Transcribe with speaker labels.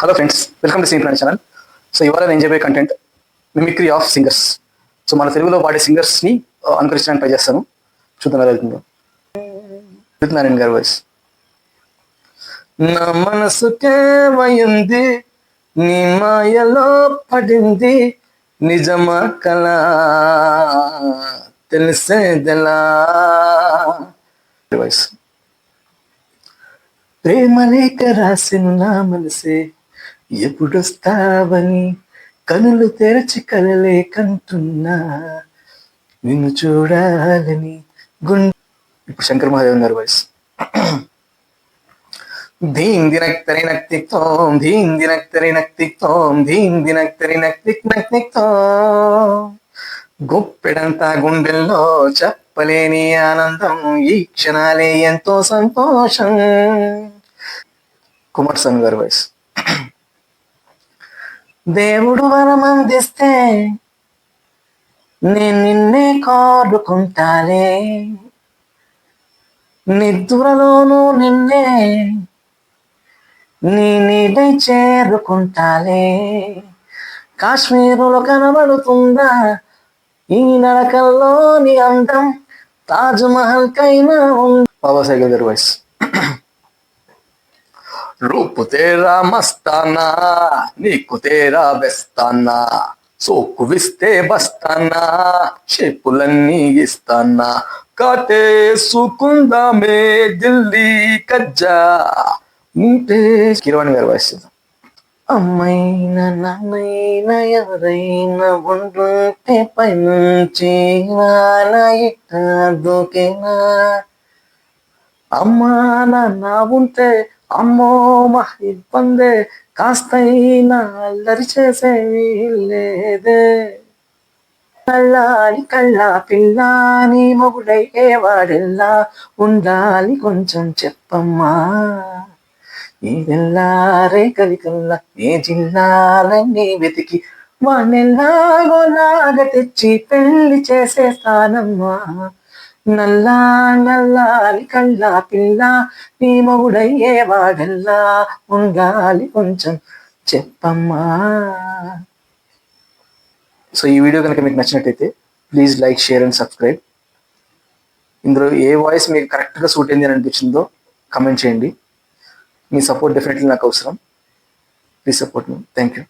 Speaker 1: Hello friends, welcome to sing channel. So ఇవాళ నేను చెప్పే content mimicry of singers. So మన తెలుగులో పాడే సింగర్స్ని అనుకరించడానికి ట్రై చేస్తాను. చూద్దాం ఎలా వెళ్తుందో. నారాయణ గారి వాయిస్. నా మనసుకేమైంది, నీ మాయలో పడింది, నిజమా కళ తెలిసేదెలా. వాయిస్. ప్రేమ లేఖ రాసిన నా మనసే ఎప్పుడొస్తావని కనులు తెరచి కలలే కంటున్నా, నిన్ను చూడాలని గుండె. ఇప్పుడు శంకర్ మహాదేవన్ గారి వాయిస్. ధీం దినక్ తరి నక్తిక్తోం, ధీం దినక్ తరి నక్తిక్తోం, ధీం దినక్ తరి నక్తిక్ నక్తిక్తోం. గొప్పెడంతా గుండెల్లో చెప్పలేని ఆనందం, ఈ క్షణాలే ఎంతో సంతోషం. కుమార్ సాను గారి వాయిస్. దేవుడు వరమందిస్తే నేను నిన్నే కోరుకుంటాలే, నిద్రలోనూ నిన్నే నీ నీడై చేరుకుంటాలే. కాశ్మీరులో కనబడుతుందా ఈ నడకల్లోని అందం, తాజ్మహల్ కైనా బాబాసాహెబ్ గారి వాయిస్. రూపు తేరా మస్తానా, నీకు తేరా బెస్తానా, సోకు విస్తే బస్తానా, షేపులన్నీ ఇస్తానా, కాటేసుకుందామే ఢిల్లీ కజ్జా ఉంటే. కిరవాణి గారి వాయిస్. అమ్మైనా నాన్నైనా ఎవరైనా ఉండుంటే పైనుంచి నాన్న ఇట్ట దూకేనా, అమ్మా నాన్న ఉంటే అమ్మో మా ఇబ్బందే, కాస్తైనా అల్లరి చేసే లేదే. కళ్ళాలి కళ్ళ పిల్ల నీ మొగుడయ్యే వాడెల్లా, ఉండాలి కొంచెం చెప్పమ్మా. ఈ వెళ్ళారే కవికల్లా ఏ జిల్లాలన్నీ వెతికి వాణెల్లాగోలాగా తెచ్చి పెళ్లి చేసేస్తానమ్మా. నల్లా నల్లాలి కళ్ళ పిల్ల నీ మొగుడయ్యే వాడల్లా, ఉండాలి కొంచెం చెప్పమ్మా. సో ఈ వీడియో కనుక మీకు నచ్చినట్టయితే please like, share and subscribe. ఇందులో ఏ వాయిస్ మీకు కరెక్ట్గా సూట్ అయింది అని అనిపించిందో కమెంట్ చేయండి. మీ సపోర్ట్ డెఫినెట్లీ నాకు అవసరం. Please support me. Thank you.